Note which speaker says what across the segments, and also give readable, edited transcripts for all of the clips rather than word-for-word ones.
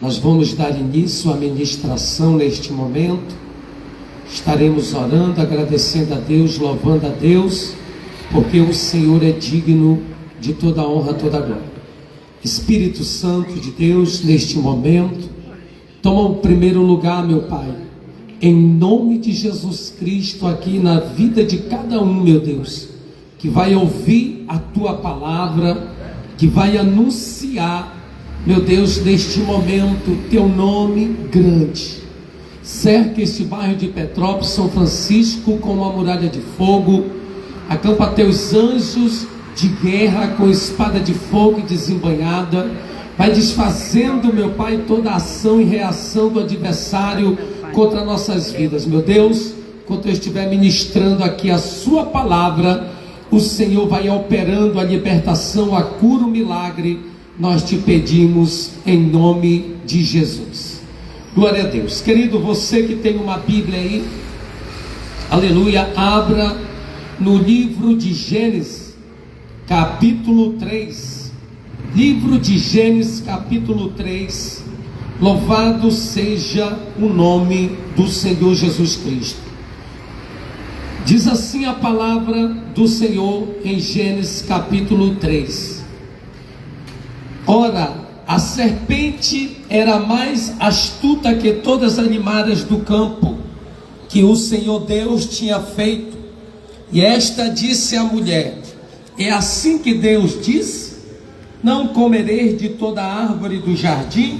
Speaker 1: Nós vamos dar início à ministração neste momento. Estaremos orando, agradecendo a Deus, louvando a Deus, porque o Senhor é digno de toda a honra, toda a glória. Espírito Santo de Deus, neste momento, toma o primeiro lugar, meu Pai, em nome de Jesus Cristo, aqui na vida de cada um, meu Deus, que vai ouvir a Tua palavra, que vai anunciar, meu Deus, neste momento, Teu nome grande. Cerca este bairro de Petrópolis, São Francisco, com uma muralha de fogo. Acampa Teus anjos de guerra com espada de fogo e desembanhada. Vai desfazendo, meu Pai, toda a ação e reação do adversário contra nossas vidas. Meu Deus, enquanto eu estiver ministrando aqui a Sua palavra, o Senhor vai operando a libertação, a cura, o milagre. Nós te pedimos em nome de Jesus. Glória a Deus. Querido, você que tem uma Bíblia aí, aleluia, abra no livro de Gênesis, capítulo 3. Livro de Gênesis, capítulo 3. Louvado seja o nome do Senhor Jesus Cristo. Diz assim a palavra do Senhor em Gênesis, capítulo 3. Ora, a serpente era mais astuta que todas as animais do campo que o Senhor Deus tinha feito. E esta disse à mulher: é assim que Deus disse: não comereis de toda a árvore do jardim?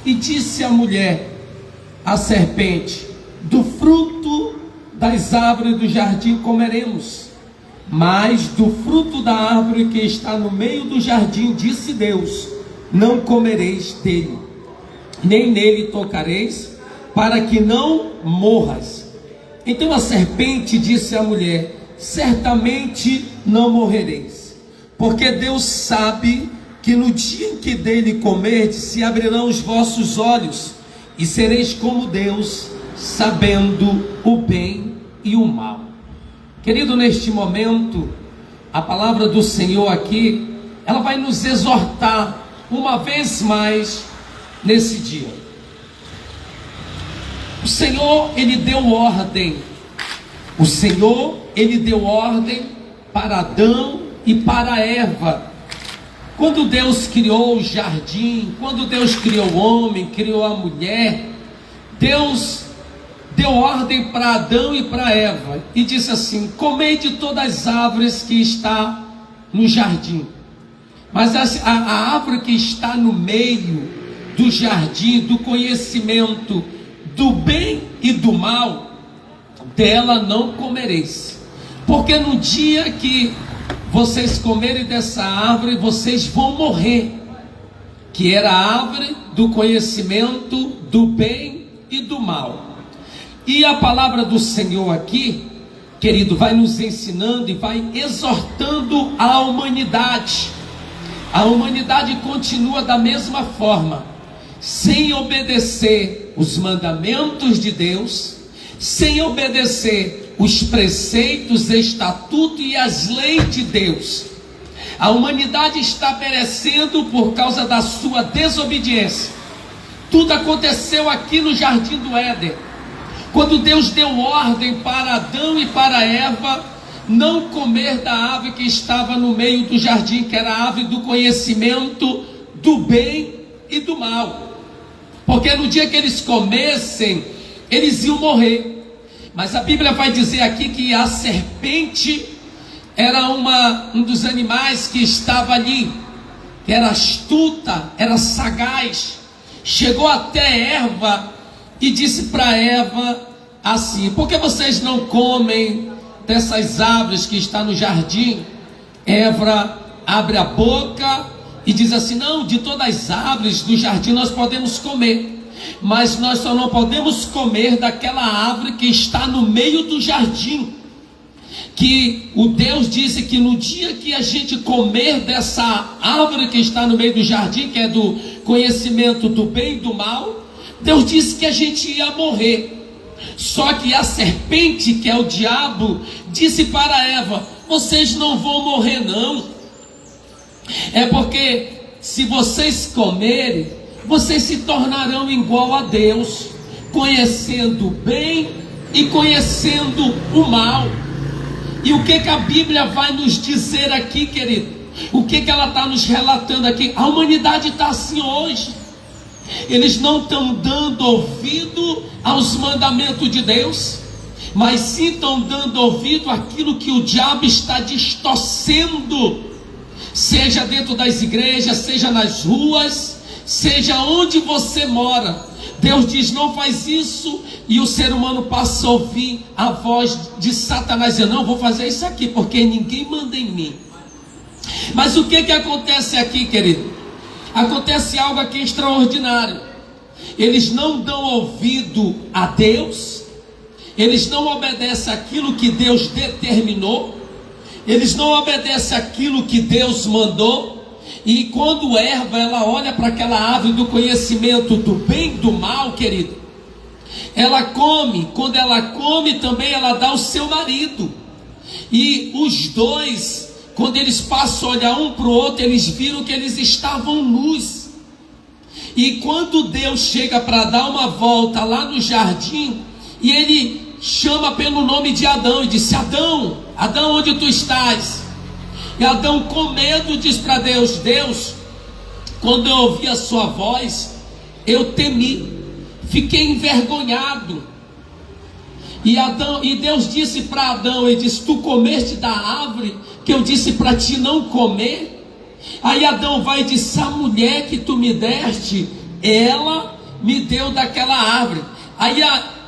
Speaker 1: E disse a mulher, a serpente: do fruto das árvores do jardim comeremos, mas do fruto da árvore que está no meio do jardim, disse Deus: não comereis dele, nem nele tocareis, para que não morras. Então a serpente disse à mulher: certamente não morrereis, porque Deus sabe que no dia em que dele comerdes, se abrirão os vossos olhos, e sereis como Deus, sabendo o bem e o mal. Querido, neste momento, a palavra do Senhor aqui, ela vai nos exortar uma vez mais nesse dia. O Senhor, Ele deu ordem. O Senhor, Ele deu ordem para Adão e para Eva. Quando Deus criou o jardim, quando Deus criou o homem, criou a mulher, Deus deu ordem para Adão e para Eva e disse assim: comei de todas as árvores que está no jardim, mas a árvore que está no meio do jardim, do conhecimento do bem e do mal, dela não comereis, porque no dia que vocês comerem dessa árvore, vocês vão morrer. Que era a árvore do conhecimento do bem e do mal. E a palavra do Senhor aqui, querido, vai nos ensinando e vai exortando a humanidade. A humanidade continua da mesma forma, sem obedecer os mandamentos de Deus, sem obedecer os preceitos, estatutos e as leis de Deus. A humanidade está perecendo por causa da sua desobediência. Tudo aconteceu aqui no Jardim do Éden, quando Deus deu ordem para Adão e para Eva não comer da árvore que estava no meio do jardim, que era a árvore do conhecimento do bem e do mal, porque no dia que eles comessem, eles iam morrer. Mas a Bíblia vai dizer aqui que a serpente era um dos animais que estava ali, que era astuta, era sagaz. Chegou até Eva e disse para Eva assim: por que vocês não comem dessas árvores que está no jardim? Eva abre a boca e diz assim: não, de todas as árvores do jardim nós podemos comer, mas nós só não podemos comer daquela árvore que está no meio do jardim, que o Deus disse que no dia que a gente comer dessa árvore que está no meio do jardim, que é do conhecimento do bem e do mal, Deus disse que a gente ia morrer. Só que a serpente, que é o diabo, disse para Eva: vocês não vão morrer não, é porque se vocês comerem, vocês se tornarão igual a Deus, conhecendo o bem e conhecendo o mal. E o que a Bíblia vai nos dizer aqui, querido? O que ela está nos relatando aqui? A humanidade está assim hoje. Eles não estão dando ouvido aos mandamentos de Deus, mas sim estão dando ouvido àquilo que o diabo está distorcendo, seja dentro das igrejas, seja nas ruas, seja onde você mora. Deus diz: não faz isso, e o ser humano passa a ouvir a voz de Satanás: eu não vou fazer isso aqui, porque ninguém manda em mim. Mas o que acontece aqui, querido? Acontece algo aqui extraordinário. Eles não dão ouvido a Deus, eles não obedecem aquilo que Deus determinou, eles não obedecem aquilo que Deus mandou. E quando Eva, ela olha para aquela árvore do conhecimento do bem e do mal, querido, ela come. Quando ela come, também ela dá ao seu marido. E os dois, quando eles passam a olhar um para o outro, eles viram que eles estavam nus. E quando Deus chega para dar uma volta lá no jardim, e ele chama pelo nome de Adão e disse: Adão, Adão, onde tu estás? E Adão, com medo, diz para Deus: Deus, quando eu ouvi a sua voz, eu temi, fiquei envergonhado. E Deus disse para Adão, ele disse: tu comeste da árvore que eu disse para ti não comer? Aí Adão vai e diz: a mulher que tu me deste, ela me deu daquela árvore. Aí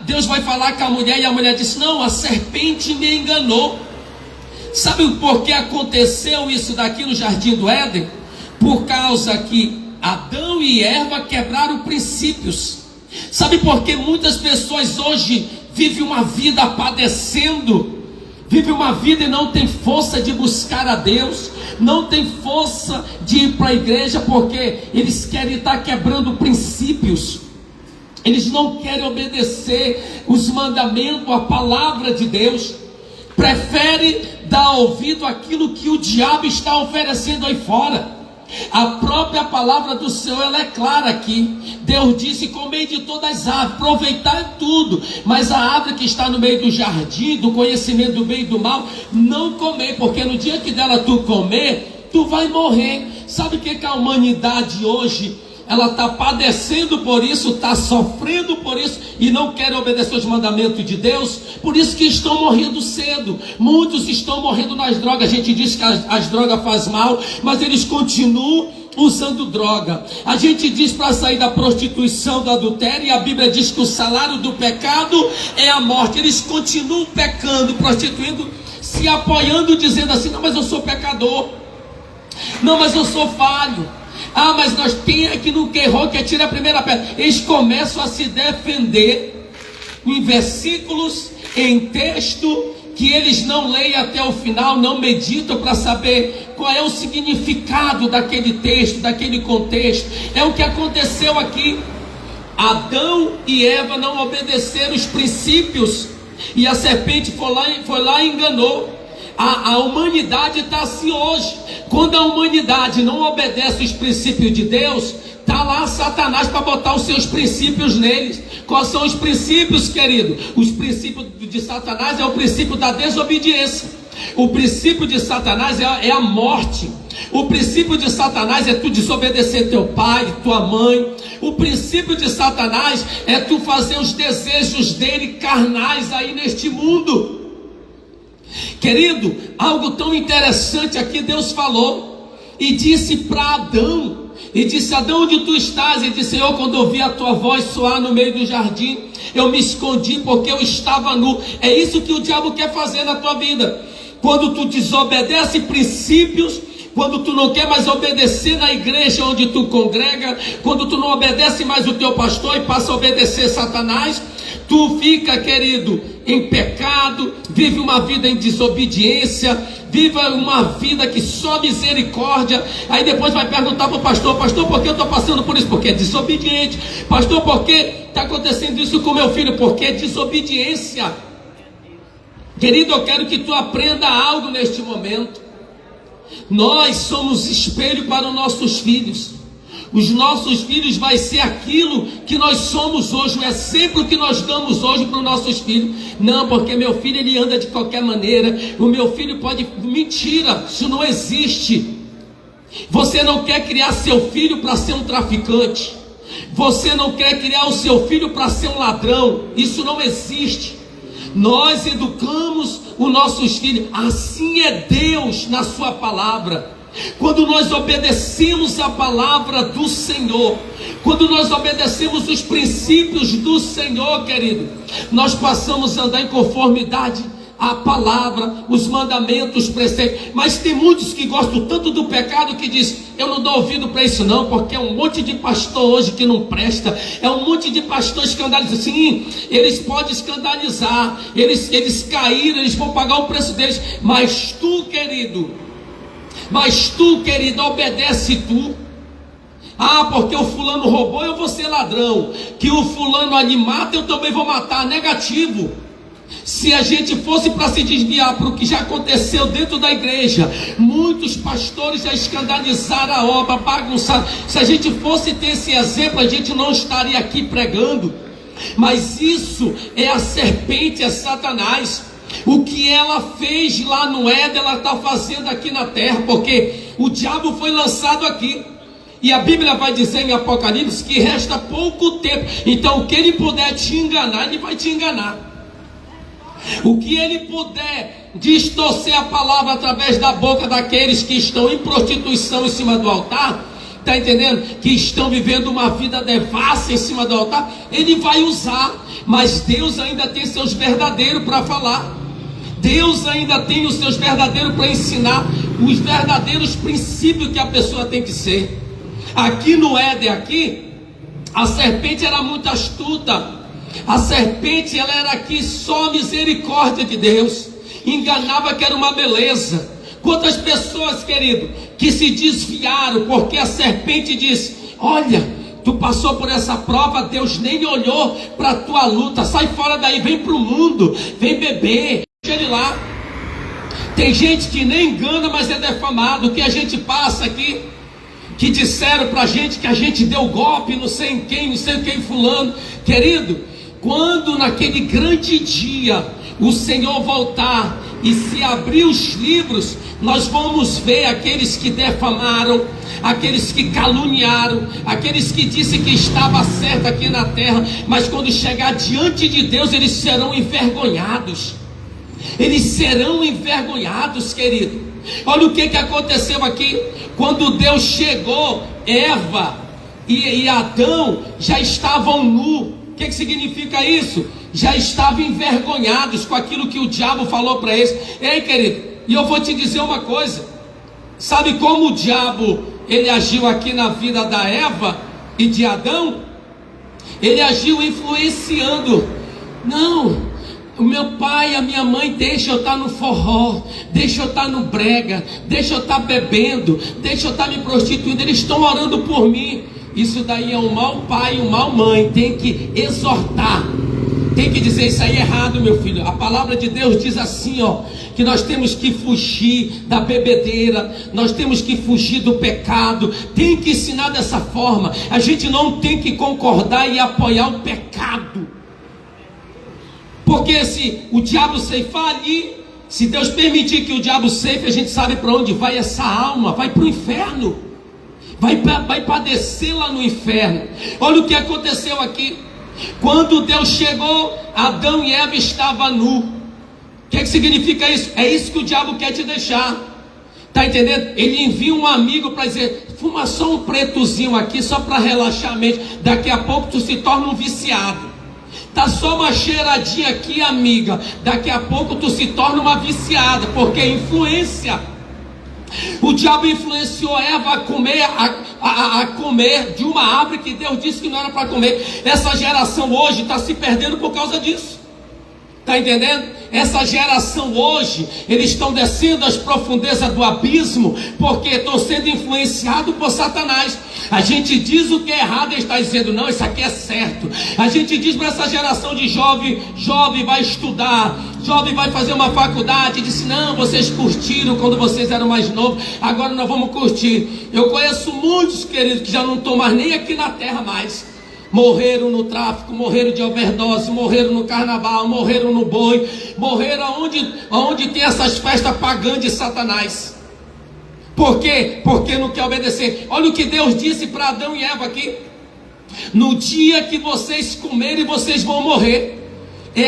Speaker 1: Deus vai falar com a mulher, e a mulher disse: não, a serpente me enganou. Sabe por que aconteceu isso daqui no jardim do Éden? Por causa que Adão e Eva quebraram princípios. Sabe por que muitas pessoas hoje vivem uma vida padecendo, vivem uma vida e não tem força de buscar a Deus, não tem força de ir para a igreja, porque eles querem estar quebrando princípios, eles não querem obedecer os mandamentos, a palavra de Deus, prefere dar ouvido àquilo que o diabo está oferecendo aí fora. A própria palavra do Senhor, ela é clara aqui. Deus disse: comei de todas as árvores, aproveitai tudo, mas a árvore que está no meio do jardim, do conhecimento do bem e do mal, não comei, porque no dia que dela tu comer, tu vai morrer. Sabe o que a humanidade hoje, ela está padecendo por isso, está sofrendo por isso, e não quer obedecer os mandamentos de Deus? Por isso que estão morrendo cedo. Muitos estão morrendo nas drogas. A gente diz que as drogas fazem mal, mas eles continuam usando droga. A gente diz para sair da prostituição, do adultério, e a Bíblia diz que o salário do pecado é a morte. Eles continuam pecando, prostituindo, se apoiando, dizendo assim: não, mas eu sou pecador, não, mas eu sou falho. Ah, mas nós tem aqui no que errou, que tira a primeira pedra. Eles começam a se defender em versículos, em texto, que eles não leem até o final, não meditam para saber qual é o significado daquele texto, daquele contexto. É o que aconteceu aqui. Adão e Eva não obedeceram os princípios, e a serpente foi lá e enganou. A humanidade está assim hoje. Quando a humanidade não obedece os princípios de Deus, está lá Satanás para botar os seus princípios neles. Quais são os princípios, querido? Os princípios de Satanás é o princípio da desobediência. O princípio de Satanás é a morte. O princípio de Satanás é tu desobedecer teu pai, tua mãe. O princípio de Satanás é tu fazer os desejos dele carnais aí neste mundo. Querido, algo tão interessante aqui Deus falou, e disse para Adão, e disse: Adão, onde tu estás? E disse: eu, quando ouvi a tua voz soar no meio do jardim, eu me escondi porque eu estava nu. É isso que o diabo quer fazer na tua vida. Quando tu desobedece princípios, quando tu não quer mais obedecer na igreja onde tu congrega, quando tu não obedece mais o teu pastor e passa a obedecer Satanás, tu fica, querido, em pecado, vive uma vida em desobediência, vive uma vida que só misericórdia. Aí depois vai perguntar para o pastor: pastor, por que eu estou passando por isso? Porque é desobediente. Pastor, por que está acontecendo isso com meu filho? Porque é desobediência. Querido, eu quero que tu aprenda algo neste momento. Nós somos espelho para os nossos filhos. Os nossos filhos vai ser aquilo que nós somos hoje, o exemplo que nós damos hoje para os nossos filhos. Não, porque meu filho ele anda de qualquer maneira, o meu filho pode... Mentira, isso não existe. Você não quer criar seu filho para ser um traficante. Você não quer criar o seu filho para ser um ladrão. Isso não existe. Nós educamos os nossos filhos. Assim é Deus na sua palavra. Quando nós obedecemos a palavra do Senhor, quando nós obedecemos os princípios do Senhor, querido, nós passamos a andar em conformidade à palavra, os mandamentos, os preceitos. Mas tem muitos que gostam tanto do pecado que diz: eu não dou ouvido para isso não, porque é um monte de pastor hoje que não presta, é um monte de pastor escandalizado. Sim, eles podem escandalizar, eles caíram, eles vão pagar o preço deles, mas tu, querido, obedece tu. Ah, porque o fulano roubou, eu vou ser ladrão. Que o fulano ali mata, eu também vou matar. Negativo. Se a gente fosse para se desviar para o que já aconteceu dentro da igreja, muitos pastores já escandalizaram a obra, bagunçaram. Se a gente fosse ter esse exemplo, a gente não estaria aqui pregando. Mas isso é a serpente, é Satanás. O que ela fez lá no Éden, ela está fazendo aqui na terra, porque o diabo foi lançado aqui. E a Bíblia vai dizer em Apocalipse que resta pouco tempo. Então o que ele puder te enganar, ele vai te enganar. O que ele puder distorcer a palavra através da boca daqueles que estão em prostituição em cima do altar, está entendendo? Que estão vivendo uma vida devassa em cima do altar, ele vai usar. Mas Deus ainda tem seus verdadeiros para falar. Deus ainda tem os seus verdadeiros para ensinar os verdadeiros princípios que a pessoa tem que ser. Aqui no Éden, a serpente era muito astuta. A serpente, ela era aqui só a misericórdia de Deus. Enganava que era uma beleza. Quantas pessoas, querido, que se desviaram porque a serpente disse: olha, tu passou por essa prova, Deus nem olhou para a tua luta, sai fora daí, vem para o mundo, vem beber, deixa ele lá. Tem gente que nem engana, mas é defamado. O que a gente passa aqui, que disseram para a gente que a gente deu golpe, não sei em quem, não sei em quem, fulano. Querido, quando naquele grande dia o Senhor voltar e se abrir os livros, nós vamos ver aqueles que defamaram, aqueles que caluniaram, aqueles que disseram que estava certo aqui na terra, mas quando chegar diante de Deus, eles serão envergonhados. Eles serão envergonhados, querido. Olha o que aconteceu aqui. Quando Deus chegou, Eva e Adão já estavam nus. O que significa isso? Já estavam envergonhados com aquilo que o diabo falou para eles. Ei, querido, e eu vou te dizer uma coisa. Sabe como o diabo ele agiu aqui na vida da Eva e de Adão? Ele agiu influenciando. Não, o meu pai e a minha mãe deixa eu estar no forró, deixa eu estar no brega, deixa eu estar bebendo, deixa eu estar me prostituindo, eles estão orando por mim. Isso daí é um mau pai e um mau mãe. Tem que exortar, tem que dizer: isso aí é errado, meu filho. A palavra de Deus diz assim, ó, que nós temos que fugir da bebedeira, nós temos que fugir do pecado. Tem que ensinar dessa forma. A gente não tem que concordar e apoiar o pecado, porque se o diabo ceifar ali, se Deus permitir que o diabo ceife, a gente sabe para onde vai essa alma. Vai para o inferno, vai padecer lá no inferno. Olha o que aconteceu aqui. Quando Deus chegou, Adão e Eva estavam nus. O que significa isso? É isso que o diabo quer te deixar. Está entendendo? Ele envia um amigo para dizer: fuma só um pretozinho aqui, só para relaxar a mente. Daqui a pouco tu se torna um viciado. Tá só uma cheiradinha aqui, amiga. Daqui a pouco tu se torna uma viciada, porque é influência. O diabo influenciou Eva a comer de uma árvore que Deus disse que não era para comer. Essa geração hoje está se perdendo por causa disso. Está entendendo? Essa geração hoje, eles estão descendo às profundezas do abismo, porque estão sendo influenciados por Satanás. A gente diz o que é errado e está dizendo, não, isso aqui é certo. A gente diz para essa geração de jovem vai estudar, jovem vai fazer uma faculdade, disse, não, vocês curtiram quando vocês eram mais novos, agora nós vamos curtir. Eu conheço muitos, queridos, que já não estão mais nem aqui na terra mais. Morreram no tráfico, morreram de overdose, morreram no carnaval, morreram no boi, morreram aonde tem essas festas pagãs de Satanás. Por quê? Porque não quer obedecer. Olha o que Deus disse para Adão e Eva aqui: no dia que vocês comerem, vocês vão morrer.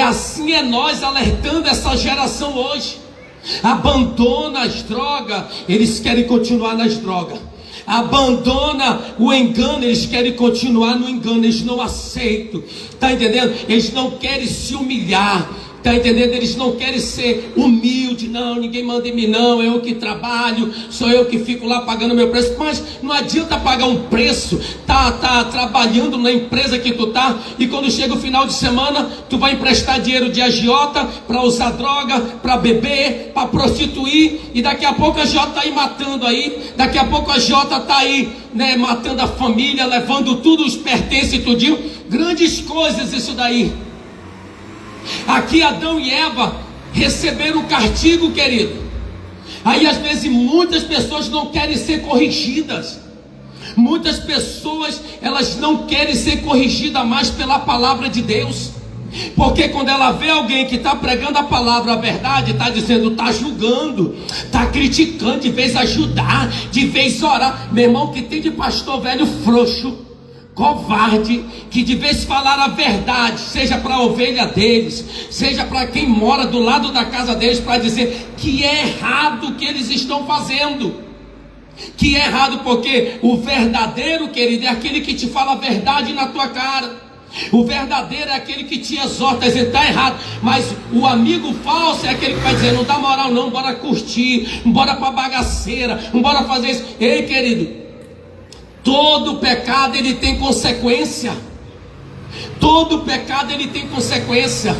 Speaker 1: Assim é nós alertando essa geração hoje. Abandona as drogas, eles querem continuar nas drogas. Abandona o engano, eles querem continuar no engano, eles não aceitam, está entendendo? Eles não querem se humilhar, está entendendo? Eles não querem ser humilde, não, ninguém manda em mim não, eu que trabalho, sou eu que fico lá pagando meu preço. Mas não adianta pagar um preço, tá trabalhando na empresa que tu tá, e quando chega o final de semana, tu vai emprestar dinheiro de agiota, para usar droga, para beber, para prostituir, e daqui a pouco a agiota está aí matando aí, daqui a pouco a agiota está aí, né, matando a família, levando tudo, os pertences e tudinho, grandes coisas isso daí. Aqui Adão e Eva receberam o castigo, querido. Aí às vezes muitas pessoas não querem ser corrigidas. Muitas pessoas, elas não querem ser corrigidas mais pela palavra de Deus. Porque quando ela vê alguém que está pregando a palavra, a verdade, está dizendo, está julgando, está criticando, de vez ajudar, de vez orar. Meu irmão, que tem de pastor velho frouxo, covarde, que de vez falar a verdade, seja para a ovelha deles, seja para quem mora do lado da casa deles, para dizer que é errado o que eles estão fazendo, que é errado, porque o verdadeiro, querido, é aquele que te fala a verdade na tua cara. O verdadeiro é aquele que te exorta, dizendo, está errado. Mas o amigo falso é aquele que vai dizer, não dá moral não, bora curtir, bora para bagaceira, bora fazer isso. Ei, querido, todo pecado ele tem consequência. Todo pecado ele tem consequência.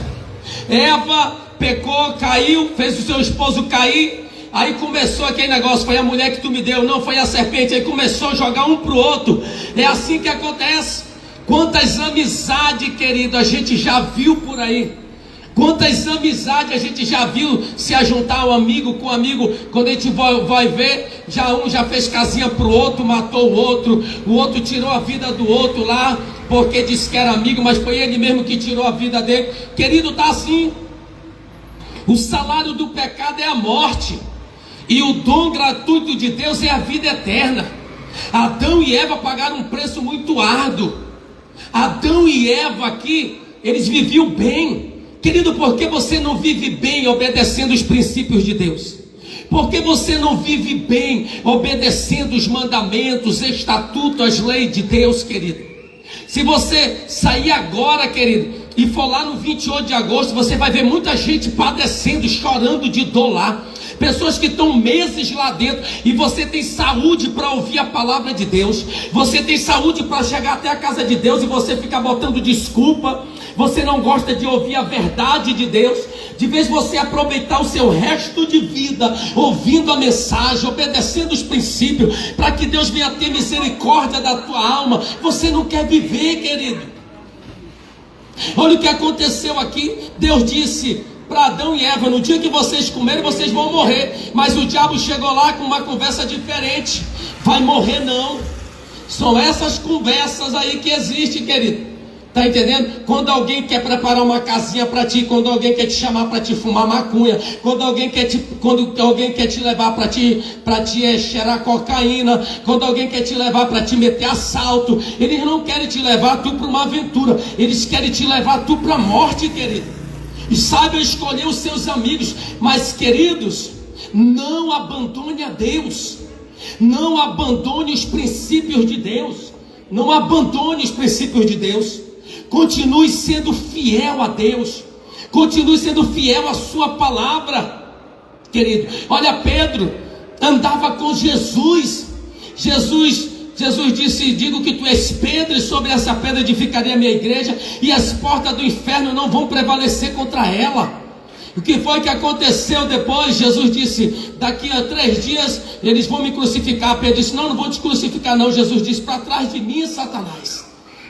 Speaker 1: Eva pecou, caiu, fez o seu esposo cair. Aí começou aquele negócio, foi a mulher que tu me deu, não foi a serpente. Aí começou a jogar um para o outro. É assim que acontece. Quantas amizades, querido, a gente já viu por aí. Quantas amizades a gente já viu se ajuntar um amigo com um amigo. Quando a gente vai ver, já um já fez casinha pro outro, matou o outro tirou a vida do outro lá, porque disse que era amigo, mas foi ele mesmo que tirou a vida dele. Querido, tá assim. O salário do pecado é a morte, e o dom gratuito de Deus é a vida eterna. Adão e Eva pagaram um preço muito árduo. Adão e Eva aqui, eles viviam bem. Querido, por que você não vive bem obedecendo os princípios de Deus? Por que você não vive bem obedecendo os mandamentos, estatutos, as leis de Deus, querido? Se você sair agora, querido, e for lá no 28 de agosto, você vai ver muita gente padecendo, chorando de dor lá. Pessoas que estão meses lá dentro, e você tem saúde para ouvir a palavra de Deus, você tem saúde para chegar até a casa de Deus, e você fica botando desculpa, você não gosta de ouvir a verdade de Deus. De vez você aproveitar o seu resto de vida ouvindo a mensagem, obedecendo os princípios, para que Deus venha ter misericórdia da tua alma, você não quer viver, querido. Olha o que aconteceu aqui. Deus disse para Adão e Eva, no dia que vocês comerem, vocês vão morrer. Mas o diabo chegou lá com uma conversa diferente. Vai morrer não. São essas conversas aí que existem, querido. Tá entendendo? Quando alguém quer preparar uma casinha para ti, quando alguém quer te chamar para te fumar maconha, quando alguém quer te levar para te cheirar cocaína, quando alguém quer te levar para te meter assalto, eles não querem te levar tu para uma aventura, eles querem te levar tu para a morte, querido. E saiba escolher os seus amigos. Mas, queridos, não abandone a Deus, não abandone os princípios de Deus, não abandone os princípios de Deus. Continue sendo fiel a Deus, continue sendo fiel à sua palavra, querido. Olha, Pedro andava com Jesus. Jesus disse, digo que tu és Pedro, e sobre essa pedra edificarei a minha igreja, e as portas do inferno não vão prevalecer contra ela. O que foi que aconteceu depois? Jesus disse: daqui a 3 dias eles vão me crucificar. Pedro disse: não vou te crucificar não. Jesus disse: para trás de mim, Satanás,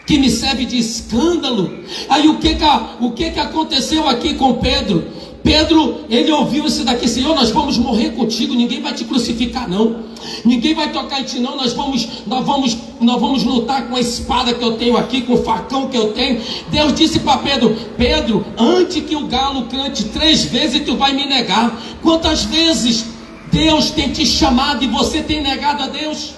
Speaker 1: que me serve de escândalo. Aí o que aconteceu aqui com Pedro? Pedro, ele ouviu isso daqui: Senhor, nós vamos morrer contigo, ninguém vai te crucificar não, ninguém vai tocar em ti não, nós vamos lutar com a espada que eu tenho aqui, com o facão que eu tenho. Deus disse para Pedro: Pedro, antes que o galo cante 3 vezes, tu vai me negar. Quantas vezes Deus tem te chamado e você tem negado a Deus?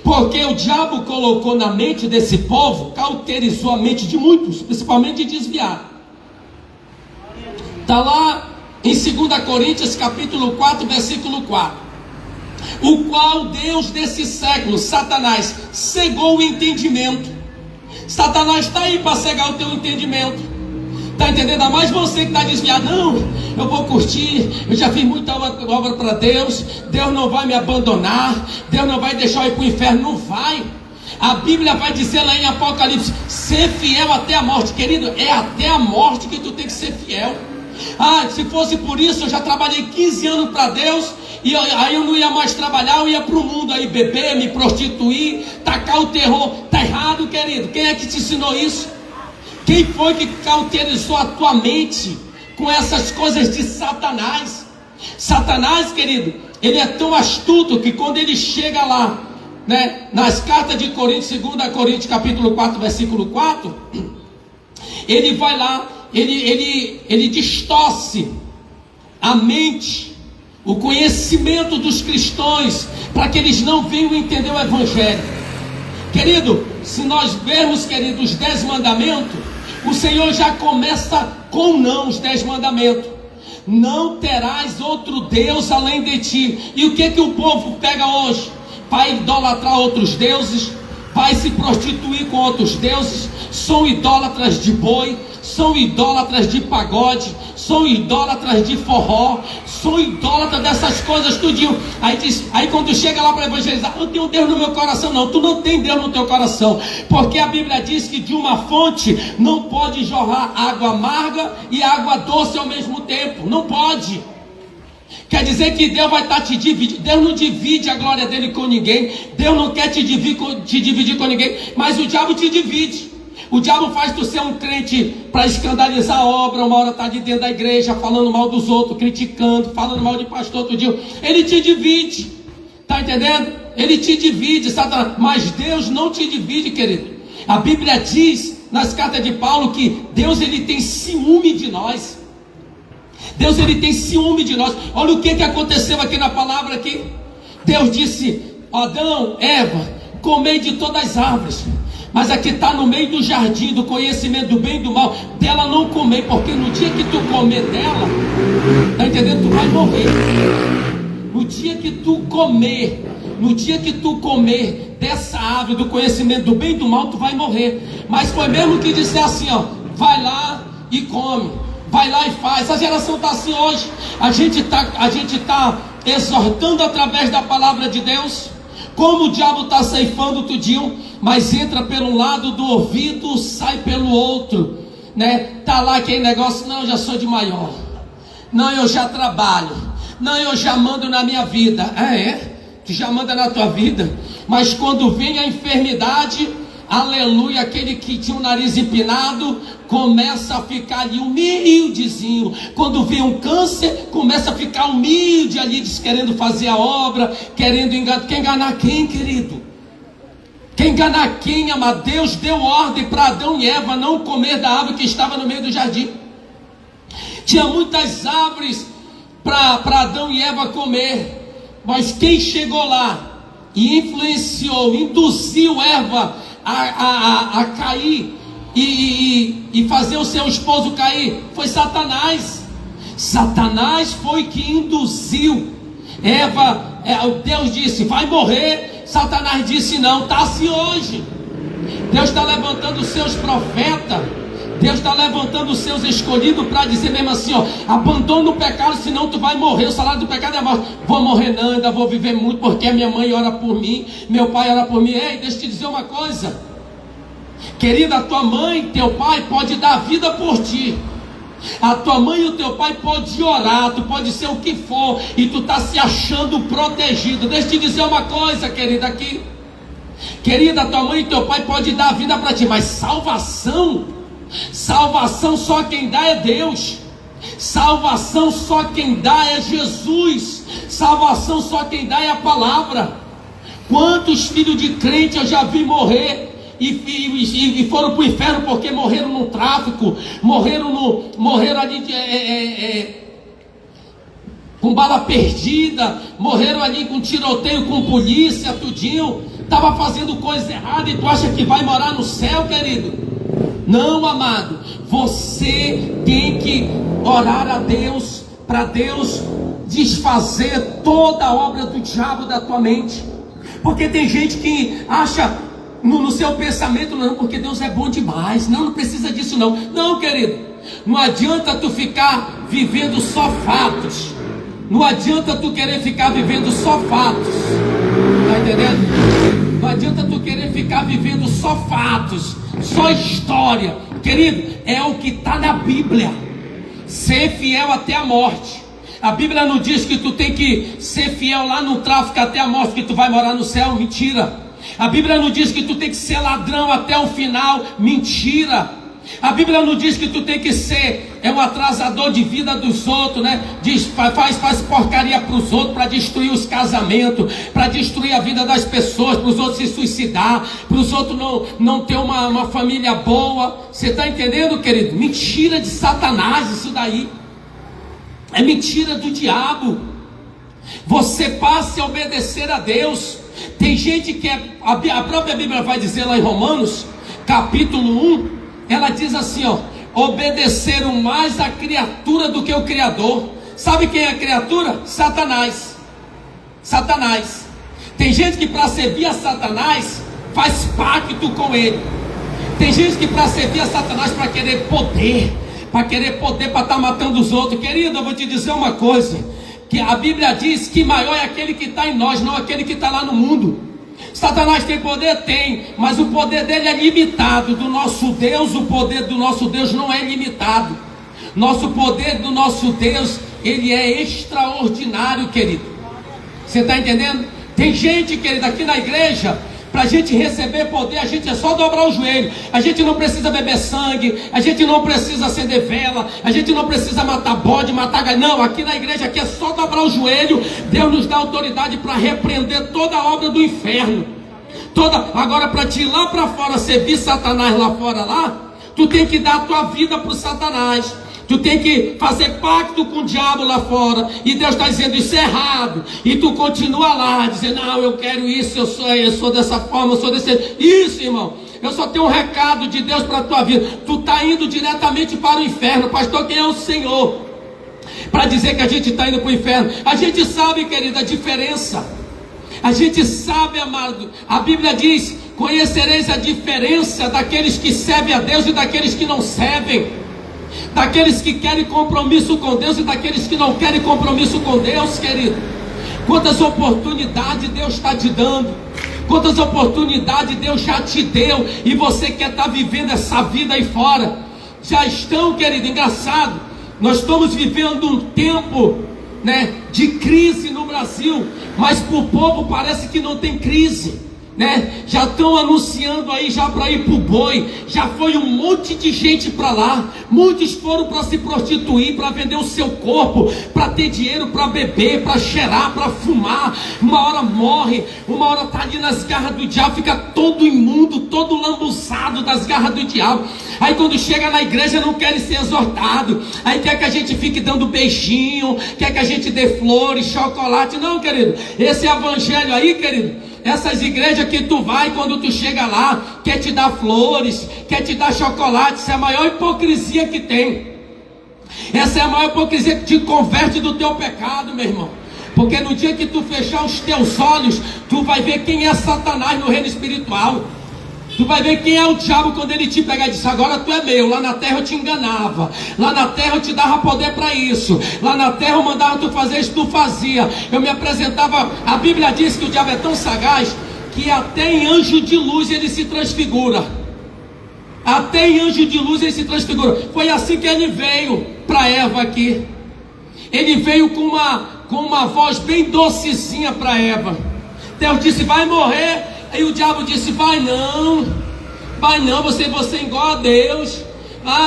Speaker 1: Porque o diabo colocou na mente desse povo, cauterizou a mente de muitos, principalmente desviados. Está lá em 2 Coríntios capítulo 4, versículo 4. O qual Deus desse século, Satanás, cegou o entendimento. Satanás está aí para cegar o teu entendimento. Está entendendo? A mais você que está desviado: não, eu vou curtir, eu já fiz muita obra para Deus, Deus não vai me abandonar, Deus não vai deixar eu ir para o inferno. Não vai. A Bíblia vai dizer lá em Apocalipse: ser fiel até a morte. Querido, é até a morte que tu tem que ser fiel. Se fosse por isso, eu já trabalhei 15 anos para Deus, e aí eu não ia mais trabalhar, eu ia para o mundo aí beber, me prostituir, tacar o terror. Está errado, querido. Quem é que te ensinou isso? Quem foi que cauterizou a tua mente com essas coisas de Satanás? Satanás, querido, ele é tão astuto que quando ele chega lá, né, nas cartas de Coríntios, 2 Coríntios capítulo 4, versículo 4, ele vai lá, ele distorce a mente, o conhecimento dos cristãos, para que eles não venham entender o Evangelho. Querido, se nós vermos, querido, os 10 mandamentos, o Senhor já começa com não, os 10 mandamentos: não terás outro Deus além de ti. E o que o povo pega hoje? Vai idolatrar outros deuses, vai se prostituir com outros deuses, são idólatras de boi, são idólatras de pagode, são idólatras de forró, são idólatras dessas coisas tudinho. Aí quando chega lá para evangelizar: eu tenho Deus no meu coração. Não, tu não tem Deus no teu coração, porque a Bíblia diz que de uma fonte não pode jorrar água amarga e água doce ao mesmo tempo. Não pode. Quer dizer que Deus vai estar te dividindo. Deus não divide a glória dele com ninguém. Deus não quer te dividir com ninguém, mas o diabo te divide. O diabo faz tu ser um crente para escandalizar a obra. Uma hora está de dentro da igreja falando mal dos outros, criticando, falando mal de pastor tudinho. Ele te divide, está entendendo? Ele te divide, Satanás. Mas Deus não te divide, querido. A Bíblia diz nas cartas de Paulo que Deus, ele tem ciúme de nós. Deus, ele tem ciúme de nós. Olha o que aconteceu aqui na palavra aqui. Deus disse: Adão, Eva, comei de todas as árvores, mas aqui está no meio do jardim do conhecimento do bem e do mal, dela não comer, porque no dia que tu comer dela, está entendendo? Tu vai morrer. No dia que tu comer dessa árvore do conhecimento do bem e do mal, tu vai morrer. Mas foi mesmo que disse assim: ó, vai lá e come, vai lá e faz. A geração está assim hoje. A gente tá exortando através da palavra de Deus, como o diabo está ceifando tudinho, mas entra pelo lado do ouvido, sai pelo outro, né? Tá lá aquele negócio: não, eu já sou de maior, não, eu já trabalho, não, eu já mando na minha vida. Tu já manda na tua vida, mas quando vem a enfermidade, aleluia, aquele que tinha o nariz empinado começa a ficar ali humildezinho. Quando vem um câncer, começa a ficar humilde ali, querendo fazer a obra, querendo enganar. Quer enganar quem, querido? Quer enganar quem, amado? Deus deu ordem para Adão e Eva não comer da árvore que estava no meio do jardim. Tinha muitas árvores para Adão e Eva comer, mas quem chegou lá e influenciou, induziu Eva a cair e fazer o seu esposo cair, foi Satanás. Satanás foi que induziu Eva. Deus disse: vai morrer. Satanás disse: não. Está assim hoje. Deus está levantando os seus profetas, Deus está levantando os seus escolhidos para dizer mesmo assim: ó, abandona o pecado, senão tu vai morrer. O salário do pecado é a morte. Vou morrer não, ainda vou viver muito, porque a minha mãe ora por mim, meu pai ora por mim. Ei, deixa eu te dizer uma coisa, querida: tua mãe, teu pai pode dar a vida por ti, A tua mãe e o teu pai pode orar, tu pode ser o que for, e tu está se achando protegido. Deixa eu te dizer uma coisa, querida, aqui. Querida, tua mãe e teu pai pode dar a vida para ti, mas salvação só quem dá é Deus. Salvação só quem dá é Jesus. Salvação só quem dá é a palavra. Quantos filhos de crente eu já vi morrer e foram para o inferno porque morreram no tráfico, morreram ali com bala perdida, morreram ali com tiroteio, com polícia, tudinho, estava fazendo coisa errada, e tu acha que vai morar no céu, querido? Não, amado, você tem que orar a Deus, para Deus desfazer toda a obra do diabo da tua mente. Porque tem gente que acha no seu pensamento, não, porque Deus é bom demais, não precisa disso não. Não, querido, não adianta tu ficar vivendo só fatos. Não adianta tu querer ficar vivendo só fatos. Tá entendendo? Não adianta tu querer ficar vivendo só fatos, só história. Querido, é o que está na Bíblia. Ser fiel até a morte. A Bíblia não diz que tu tem que ser fiel lá no tráfico até a morte, que tu vai morar no céu. Mentira. A Bíblia não diz que tu tem que ser ladrão até o final. Mentira. A Bíblia não diz que tu tem que ser um atrasador de vida dos outros, né? Faz porcaria para os outros, para destruir os casamentos, para destruir a vida das pessoas, para os outros se suicidar, para os outros não ter uma família boa. Você está entendendo, querido? Mentira de Satanás isso daí. É mentira do diabo. Você passe a obedecer a Deus. Tem gente que a própria Bíblia vai dizer lá em Romanos, capítulo 1, ela diz assim, ó: obedeceram mais a criatura do que o Criador. Sabe quem é a criatura? Satanás. Satanás. Tem gente que para servir a Satanás faz pacto com ele. Tem gente que para servir a Satanás para querer poder, para estar matando os outros. Querido, eu vou te dizer uma coisa, que a Bíblia diz que maior é aquele que está em nós, não aquele que está lá no mundo. Satanás tem poder? Tem, mas o poder dele é limitado. Do nosso Deus, o poder do nosso Deus não é limitado. Nosso poder do nosso Deus, ele é extraordinário, querido. Você está entendendo? Tem gente, querido, aqui na igreja, para a gente receber poder, a gente é só dobrar o joelho. A gente não precisa beber sangue, a gente não precisa acender vela, a gente não precisa matar bode, matar galinha. Não, aqui na igreja aqui é só dobrar o joelho. Deus nos dá autoridade para repreender toda a obra do inferno. Agora, para te ir lá para fora, servir Satanás lá fora, tu tem que dar a tua vida para o Satanás. Tu tem que fazer pacto com o diabo lá fora. E Deus está dizendo, isso é errado. E tu continua lá, dizendo, não, eu quero isso, eu sou dessa forma, eu sou desse... Isso, irmão, eu só tenho um recado de Deus para a tua vida. Tu está indo diretamente para o inferno. Pastor, quem é o Senhor para dizer que a gente está indo para o inferno? A gente sabe, querida, a diferença. A gente sabe, amado. A Bíblia diz, conhecereis a diferença daqueles que servem a Deus e daqueles que não servem. Daqueles que querem compromisso com Deus e daqueles que não querem compromisso com Deus, querido. Quantas oportunidades Deus está te dando, quantas oportunidades Deus já te deu, e você quer estar vivendo essa vida aí fora. Já estão, querido, engraçado, nós estamos vivendo um tempo, né, de crise no Brasil, mas para o povo parece que não tem crise, né? Já estão anunciando aí já para ir para o boi. Já foi um monte de gente para lá. Muitos foram para se prostituir, para vender o seu corpo, para ter dinheiro, para beber, para cheirar, para fumar. Uma hora morre, uma hora está ali nas garras do diabo, fica todo imundo, todo lambuçado das garras do diabo. Aí quando chega na igreja não quer ser exortado, aí quer que a gente fique dando beijinho, quer que a gente dê flores, chocolate. Não, querido, esse evangelho aí, querido, essas igrejas que tu vai, quando tu chega lá, quer te dar flores, quer te dar chocolate. Isso é a maior hipocrisia que tem. Essa é a maior hipocrisia que te converte do teu pecado, meu irmão. Porque no dia que tu fechar os teus olhos, tu vai ver quem é Satanás no reino espiritual. Tu vai ver quem é o diabo quando ele te pegar e diz, agora tu é meu. Lá na terra eu te enganava, lá na terra eu te dava poder para isso, lá na terra eu mandava tu fazer isso, tu fazia. Eu me apresentava. A Bíblia diz que o diabo é tão sagaz que até em anjo de luz ele se transfigura. Até em anjo de luz ele se transfigurou. Foi assim que ele veio para Eva aqui. Ele veio com uma voz bem docezinha para Eva. Deus disse: vai morrer. Aí o diabo disse: vai não, você é igual a Deus.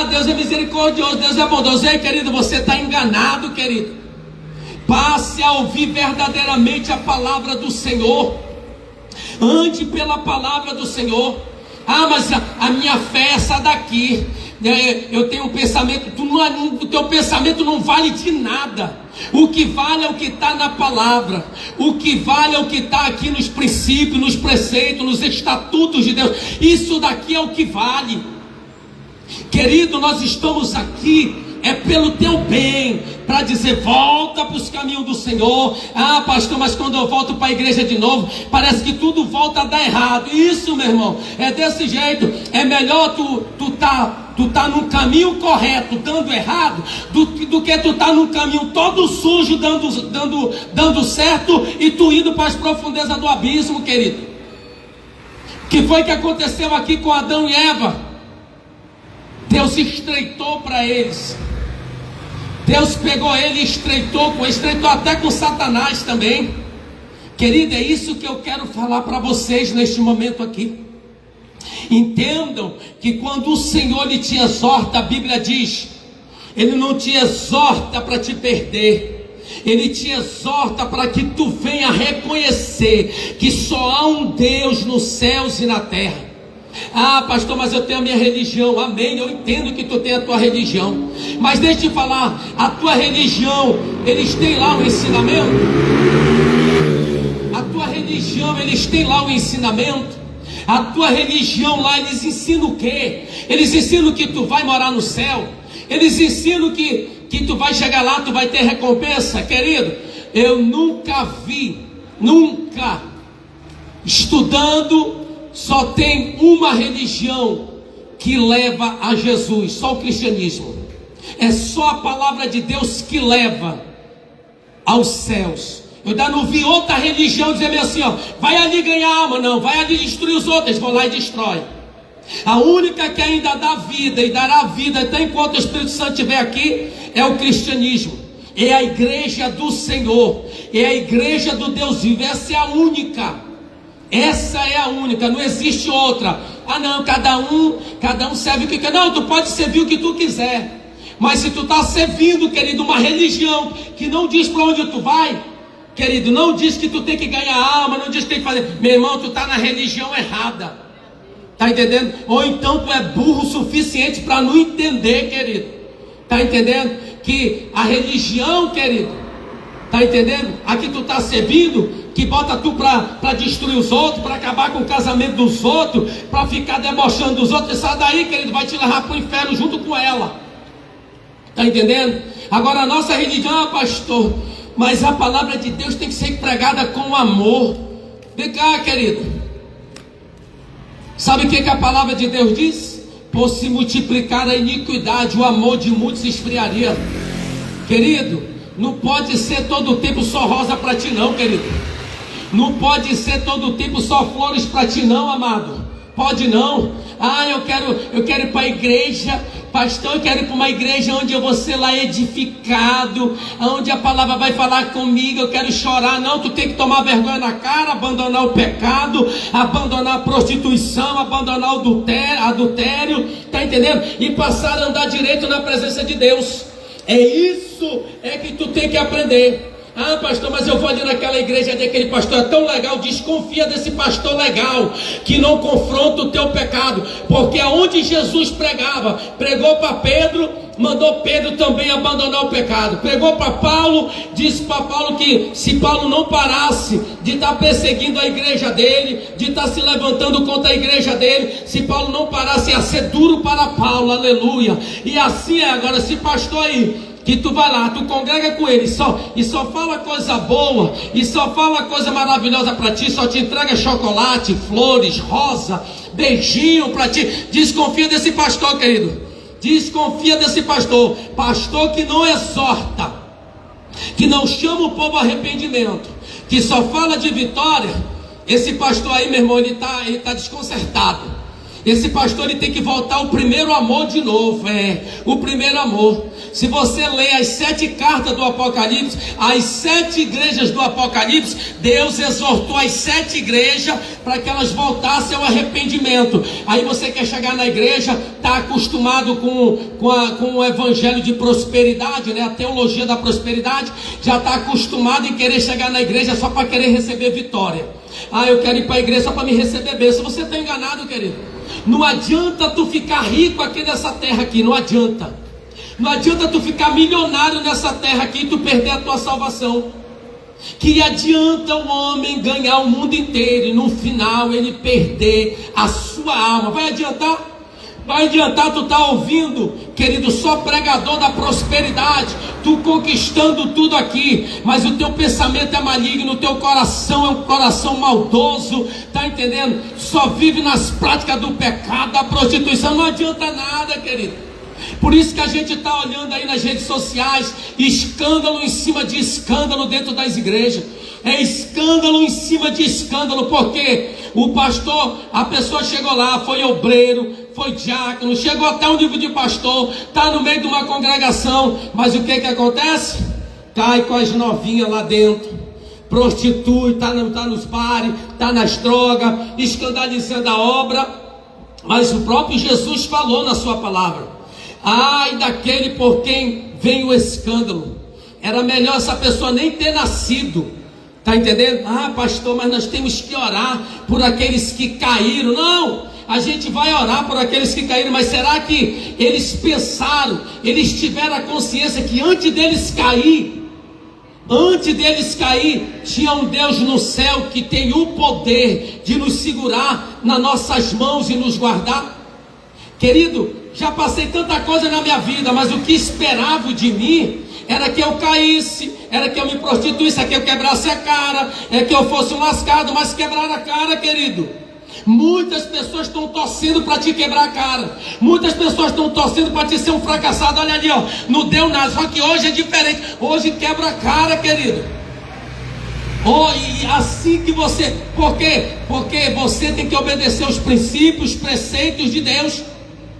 Speaker 1: Deus é misericordioso, Deus é bondoso. Ei, querido, você está enganado, querido. Passe a ouvir verdadeiramente a palavra do Senhor. Ande pela palavra do Senhor. Mas a minha fé é essa daqui. Eu tenho um pensamento. O teu pensamento não vale de nada. O que vale é o que está na palavra. O que vale é o que está aqui nos princípios, nos preceitos, nos estatutos de Deus. Isso daqui é o que vale. Querido, nós estamos aqui pelo teu bem, para dizer: volta para os caminhos do Senhor. Pastor, mas quando eu volto para a igreja de novo, parece que tudo volta a dar errado. Isso, meu irmão, é desse jeito. É melhor tu tá num caminho correto dando errado, do que tu tá num caminho todo sujo dando certo, e tu indo para as profundezas do abismo, querido. O que foi que aconteceu aqui com Adão e Eva? Deus estreitou para eles. Deus pegou ele e estreitou até com Satanás também. Querido, é isso que eu quero falar para vocês neste momento aqui. Entendam que quando o Senhor lhe te exorta, a Bíblia diz, Ele não te exorta para te perder, Ele te exorta para que tu venha reconhecer que só há um Deus nos céus e na terra. Pastor, mas eu tenho a minha religião. Amém, eu entendo que tu tem a tua religião, mas deixa eu te falar, a tua religião, eles têm lá o ensinamento. A tua religião, eles têm lá o ensinamento. A tua religião lá, eles ensinam o quê? Eles ensinam que tu vai morar no céu. Eles ensinam que tu vai chegar lá, tu vai ter recompensa. Querido, eu nunca vi, estudando, só tem uma religião que leva a Jesus, só o cristianismo. É só a palavra de Deus que leva aos céus. Eu ainda não vi outra religião dizer assim, vai ali ganhar alma. Não, vai ali destruir os outros. Vão lá e destrói. A única que ainda dá vida e dará vida até enquanto o Espírito Santo estiver aqui é o cristianismo. É a igreja do Senhor, é a igreja do Deus vivo. Essa é a única. Essa é a única, não existe outra. Não, cada um serve o que quer. Não, tu pode servir o que tu quiser, mas se tu está servindo, querido, uma religião que não diz para onde tu vai, querido, não diz que tu tem que ganhar alma, não diz que tem que fazer, meu irmão, tu está na religião errada. Está entendendo? Ou então tu é burro o suficiente para não entender, querido. Está entendendo? Que a religião, querido, está entendendo? A que tu está servindo, que bota tu para destruir os outros, para acabar com o casamento dos outros, para ficar debochando dos outros, sai daí, querido, vai te levar para o inferno junto com ela. Está entendendo? Agora a nossa religião, pastor, mas a palavra de Deus tem que ser pregada com amor. Vem cá, querido. Sabe o que a palavra de Deus diz? Por se multiplicar a iniquidade, o amor de muitos se esfriaria. Querido, não pode ser todo o tempo só rosa para ti não, querido. Não pode ser todo o tempo só flores para ti não, amado. Pode não. Eu quero ir para a igreja, pastor, eu quero ir para uma igreja onde eu vou ser lá edificado, onde a palavra vai falar comigo, eu quero chorar. Não, tu tem que tomar vergonha na cara, abandonar o pecado, abandonar a prostituição, abandonar o adultério, tá entendendo? E passar a andar direito na presença de Deus. É isso que tu tem que aprender. Pastor, mas eu vou ali naquela igreja daquele pastor é tão legal. Desconfia desse pastor legal, que não confronta o teu pecado. Porque aonde Jesus pregou para Pedro, mandou Pedro também abandonar o pecado. Pregou para Paulo, disse para Paulo que se Paulo não parasse de estar perseguindo a igreja dele, de estar se levantando contra a igreja dele, se Paulo não parasse, ia ser duro para Paulo, aleluia. E assim é agora, esse pastor aí, que tu vai lá, tu congrega com ele e só fala coisa boa, e só fala coisa maravilhosa para ti, só te entrega chocolate, flores, rosa, beijinho para ti. Desconfia desse pastor, querido. Desconfia desse pastor. Pastor que não exorta, que não chama o povo ao arrependimento, que só fala de vitória. Esse pastor aí, meu irmão, ele tá desconcertado. Esse pastor ele tem que voltar ao primeiro amor de novo, o primeiro amor. Se você lê as 7 cartas do Apocalipse, as 7 igrejas do Apocalipse, Deus exortou as 7 igrejas para que elas voltassem ao arrependimento. Aí você quer chegar na igreja, está acostumado com o evangelho de prosperidade, né? A teologia da prosperidade, já está acostumado em querer chegar na igreja só para querer receber vitória. Eu quero ir para a igreja só para me receber bênção. Você está enganado, querido. Não adianta tu ficar rico aqui nessa terra aqui, não adianta. Não adianta tu ficar milionário nessa terra aqui e tu perder a tua salvação. Que adianta o homem ganhar o mundo inteiro e no final ele perder a sua alma? Vai adiantar? Vai adiantar tu estar ouvindo, querido, só pregador da prosperidade, tu conquistando tudo aqui, mas o teu pensamento é maligno, o teu coração é um coração maldoso, tá entendendo? Só vive nas práticas do pecado, da prostituição, não adianta nada, querido. Por isso que a gente está olhando aí nas redes sociais, escândalo em cima de escândalo dentro das igrejas. É escândalo em cima de escândalo, porque o pastor, a pessoa chegou lá, foi obreiro, foi diácono, chegou até o nível de pastor, está no meio de uma congregação, mas o que acontece? Cai com as novinhas lá dentro, prostitui, está nos bares, está nas drogas, escandalizando a obra. Mas o próprio Jesus falou na sua palavra: ai daquele por quem vem o escândalo. Era melhor essa pessoa nem ter nascido. Está entendendo? Pastor, mas nós temos que orar por aqueles que caíram. Não, a gente vai orar por aqueles que caíram, mas será que eles pensaram, eles tiveram a consciência que antes deles cair, tinha um Deus no céu que tem o poder de nos segurar nas nossas mãos e nos guardar? Querido, já passei tanta coisa na minha vida, mas o que esperavam de mim era que eu caísse, era que eu me prostituísse, era que eu quebrasse a cara, é que eu fosse um lascado. Mas quebrar a cara, querido, muitas pessoas estão torcendo para te quebrar a cara, muitas pessoas estão torcendo para te ser um fracassado. Olha ali, não deu nada, só que hoje é diferente, hoje quebra a cara, querido. E assim que você, por quê? Porque você tem que obedecer os princípios, os preceitos de Deus,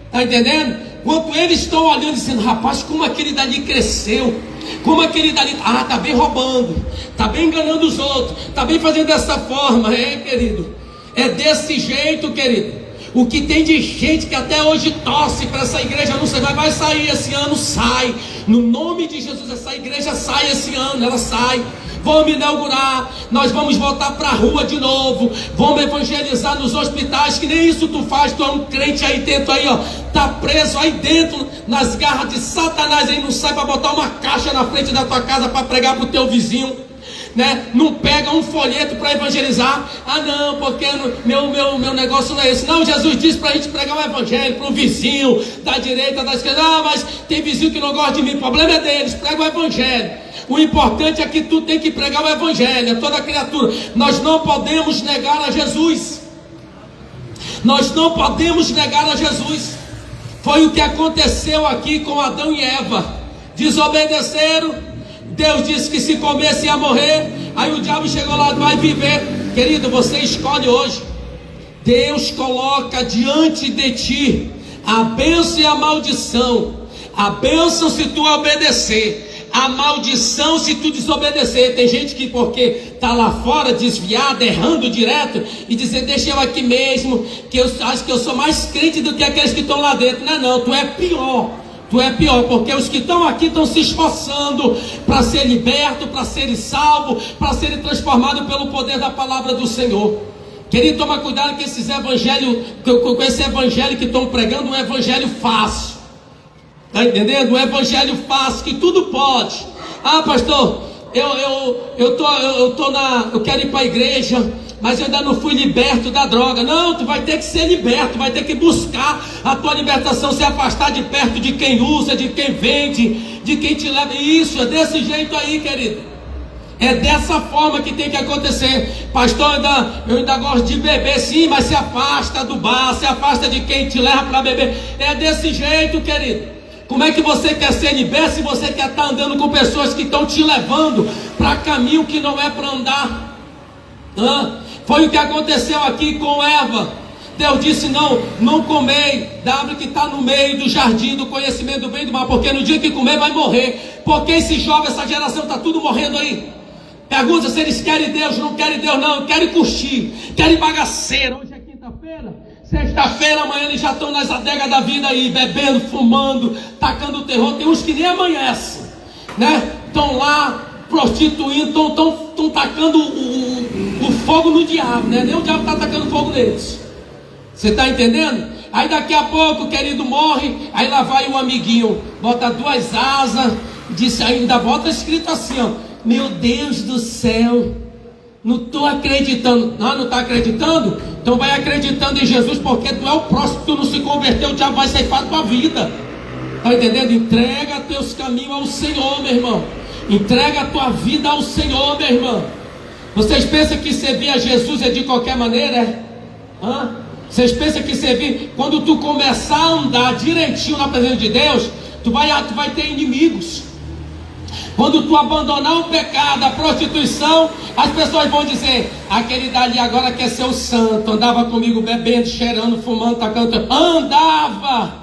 Speaker 1: está entendendo? Quando eles estão olhando dizendo: rapaz, como aquele dali cresceu, como aquele dali, está bem roubando, está bem enganando os outros, está bem fazendo dessa forma. Querido, é desse jeito, querido. O que tem de gente que até hoje torce para essa igreja não sei, vai sair esse ano, sai, no nome de Jesus, essa igreja sai esse ano, ela sai. Vamos inaugurar, nós vamos voltar para a rua de novo, vamos evangelizar nos hospitais, que nem isso tu faz. Tu é um crente aí dentro, tá preso aí dentro, nas garras de Satanás, aí não sai para botar uma caixa na frente da tua casa para pregar para o teu vizinho, né? Não pega um folheto para evangelizar. Não, porque meu negócio não é esse. Não, Jesus disse para a gente pregar o evangelho para o vizinho, da direita, da esquerda. Mas tem vizinho que não gosta de mim, o problema é deles, prega o evangelho. O importante é que tu tem que pregar o evangelho a toda criatura. Nós não podemos negar a Jesus. Nós não podemos negar a Jesus. Foi o que aconteceu aqui com Adão e Eva. Desobedeceram. Deus disse que se comesse ia morrer. Aí o diabo chegou lá: vai viver. Querido, você escolhe hoje. Deus coloca diante de ti a bênção e a maldição. A bênção se tu obedecer, a maldição se tu desobedecer. Tem gente que porque está lá fora desviado, errando direto, e dizer: deixa eu aqui mesmo, que eu acho que eu sou mais crente do que aqueles que estão lá dentro. Não, tu é pior. Tu é pior, porque os que estão aqui estão se esforçando para ser liberto, para serem salvos, para serem transformados pelo poder da palavra do Senhor. Querido, toma cuidado com esses evangelhos, com esse evangelho que estão pregando, um evangelho fácil. Está entendendo? Um evangelho fácil, que tudo pode. Pastor, eu quero ir para a igreja, mas eu ainda não fui liberto da droga. Não, tu vai ter que ser liberto, vai ter que buscar a tua libertação, se afastar de perto de quem usa, de quem vende, de quem te leva. Isso, é desse jeito aí, querido. É dessa forma que tem que acontecer. Pastor, eu ainda gosto de beber, sim, mas se afasta do bar, se afasta de quem te leva para beber. É desse jeito, querido. Como é que você quer ser liberto se você quer estar andando com pessoas que estão te levando para caminho que não é para andar? Foi o que aconteceu aqui com Eva. Deus disse: não comei da árvore que está no meio do jardim do conhecimento do bem e do mal, porque no dia que comer vai morrer. Porque esse jovem, essa geração está tudo morrendo aí. Pergunta se eles querem Deus. Não querem Deus não, querem curtir, querem bagaceira. Hoje é quinta-feira, sexta-feira, amanhã eles já estão nas adegas da vida aí, bebendo, fumando, tacando terror. Tem uns que nem amanhecem, né? Estão lá prostituindo, estão tacando o fogo no diabo, né? Nem o diabo está tacando fogo neles. Você está entendendo? Aí daqui a pouco o querido morre, aí lá vai o amiguinho, bota 2 asas, disse, ainda bota escrito assim, ó: meu Deus do céu, não estou acreditando. Não está acreditando? Então vai acreditando em Jesus, porque tu é o próximo. Tu não se converteu, o diabo vai ceifar a tua vida. Está entendendo? Entrega teus caminhos ao Senhor, meu irmão. Entrega a tua vida ao Senhor, meu irmão. Vocês pensam que servir a Jesus é de qualquer maneira? É? Vocês pensam que servir, quando tu começar a andar direitinho na presença de Deus, tu vai ter inimigos. Quando tu abandonar o pecado, a prostituição, as pessoas vão dizer: aquele dali agora quer ser o santo. Andava comigo bebendo, cheirando, fumando, tacando. Andava,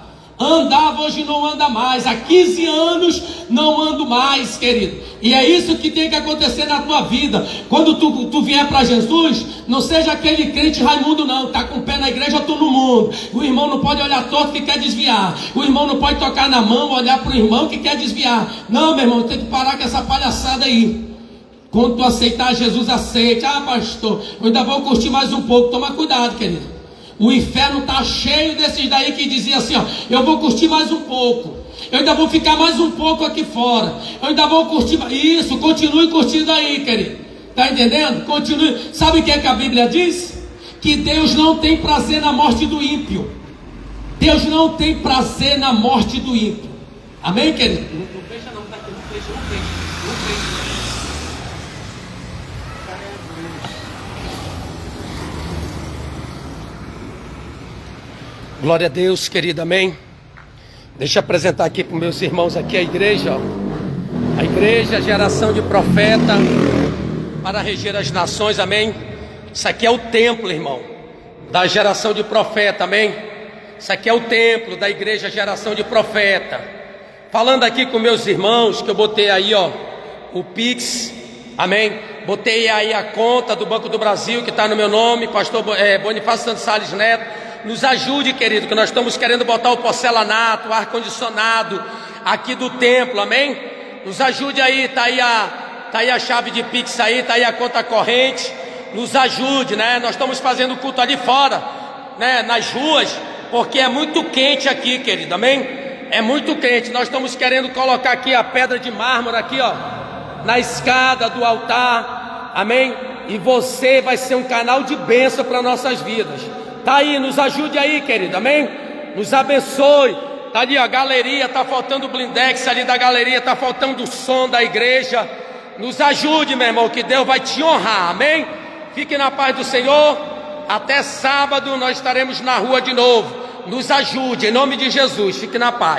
Speaker 1: hoje não anda mais. Há 15 anos não ando mais, querido. E é isso que tem que acontecer na tua vida. Quando tu vier para Jesus, não seja aquele crente Raimundo não, está com o pé na igreja, eu estou no mundo. O irmão não pode olhar torto que quer desviar. O irmão não pode tocar na mão, olhar para o irmão que quer desviar. Não, meu irmão, tem que parar com essa palhaçada aí. Quando tu aceitar Jesus, aceite. Ah, pastor, eu ainda vou curtir mais um pouco. Toma cuidado, querido. O inferno está cheio desses daí que diziam assim, ó: eu vou curtir mais um pouco, eu ainda vou ficar mais um pouco aqui fora, eu ainda vou curtir. Isso, continue curtindo aí, querido. Está entendendo? Continue. Sabe o que é que a Bíblia diz? Que Deus não tem prazer na morte do ímpio. Deus não tem prazer na morte do ímpio. Amém, querido? Não fecha não, tá aqui, não fecha. Glória a Deus, querido, amém. Deixa eu apresentar aqui para os meus irmãos aqui a igreja, ó. A igreja, geração de profeta para reger as nações, amém. Isso aqui é o templo, irmão, da geração de profeta, amém. Isso aqui é o templo da igreja, geração de profeta. Falando aqui com meus irmãos, que eu botei aí, ó, o Pix, amém. Botei aí a conta do Banco do Brasil, que está no meu nome, pastor Bonifácio Santos Salles Neto. Nos ajude, querido, que nós estamos querendo botar o porcelanato, o ar-condicionado aqui do templo, amém? Nos ajude aí, tá aí a chave de Pix aí, tá aí a conta corrente. Nos ajude, né? Nós estamos fazendo culto ali fora, né? Nas ruas, porque é muito quente aqui, querido, amém? É muito quente. Nós estamos querendo colocar aqui a pedra de mármore aqui, ó, na escada do altar, amém? E você vai ser um canal de bênção para nossas vidas. Tá aí, nos ajude aí, querido, amém? Nos abençoe. Tá ali a galeria, tá faltando o blindex ali da galeria, tá faltando o som da igreja. Nos ajude, meu irmão, que Deus vai te honrar, amém? Fique na paz do Senhor. Até sábado nós estaremos na rua de novo. Nos ajude, em nome de Jesus, fique na paz.